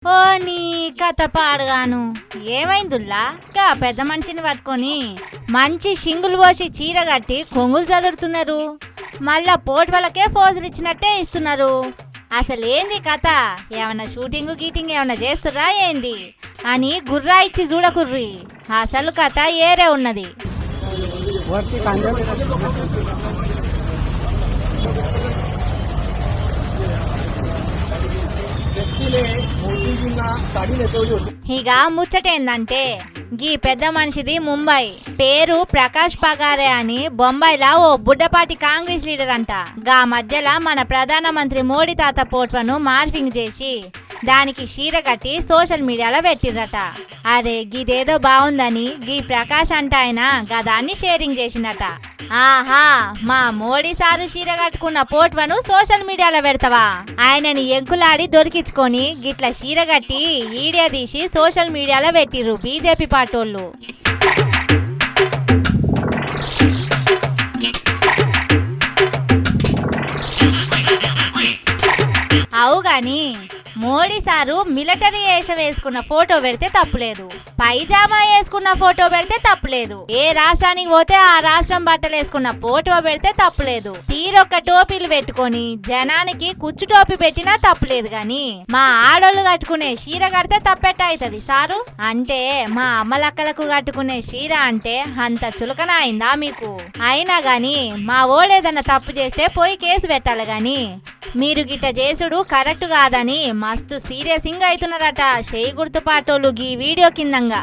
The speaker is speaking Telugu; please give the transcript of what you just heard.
ఓ నీ కథ పాడగాను ఏమైందిల్లా గా పెద్ద మనిషిని పట్టుకొని మంచి షింగులు పోసి చీర కట్టి కొంగులు చదురుతున్నారు. మళ్ళా పోటీ వాళ్ళకే ఫోజులు ఇచ్చినట్టే ఇస్తున్నారు. అసలు ఏంది కథ? ఏమన్నా షూటింగ్ గీటింగ్ ఏమన్నా చేస్తురా ఏంది అని గుర్రా ఇచ్చి చూడకుర్రి. అసలు కథ ఏరే ఉన్నది. ఇక ముచ్చటేందంటే గీ పెద్ద మనిషిది ముంబై, పేరు ప్రకాష్ పగారే అని బొంబాయిలా ఓ బుడ్డపాటి కాంగ్రెస్ లీడర్ అంట. గా మధ్యలో మన ప్రధానమంత్రి మోడీ తాత పోట్వను మార్ఫింగ్ చేసి దానికి చీర కట్టి సోషల్ మీడియాలో పెట్టిరట. అరే గిదేదో బాగుందని గీ ప్రకాష్ అంట ఆయన గదాన్ని షేరింగ్ చేసిందట. ఆహా, మా మోడీ సారు చీర కట్టుకున్న పోట్వను సోషల్ మీడియాలో పెడతావా? ఆయనని ఎంకులాడి దొరికించుకొని గిట్ల చీర కట్టి ఈడియా తీసి సోషల్ మీడియాలో పెట్టిర్రు బీజేపీ పార్టోళ్ళు. అవు గాని మోడీ సారు మిలిటరీ వేషం వేసుకున్న ఫోటో పెడితే తప్పులేదు, పైజామా వేసుకున్న ఫోటో పెడితే తప్పులేదు, ఏ రాష్ట్రానికి పోతే ఆ రాష్ట్రం బట్టలు వేసుకున్న ఫోటో పెడితే తప్పులేదు, తీరొక్క టోపీలు పెట్టుకొని జనానికి కుచ్చు టోపీ పెట్టినా తప్పులేదు. గాని మా ఆడోళ్ళు కట్టుకునే చీర కడితే తప్పెట్ట అవుతుంది సారు. అంటే మా అమ్మలక్కలకు కట్టుకునే చీర అంటే అంత చులకన అయిందా మీకు? అయినా గాని మా ఓడేదన్నా తప్పు చేస్తే పోయి కేసు పెట్టాలి. గాని మీరు గిట్ట చేసుడు కరెక్ట్ కాదని మస్తు సీరియసింగ్ అవుతున్నారట చేయి గుర్తుపాటోళ్ళు గీ వీడియో కిందంగా.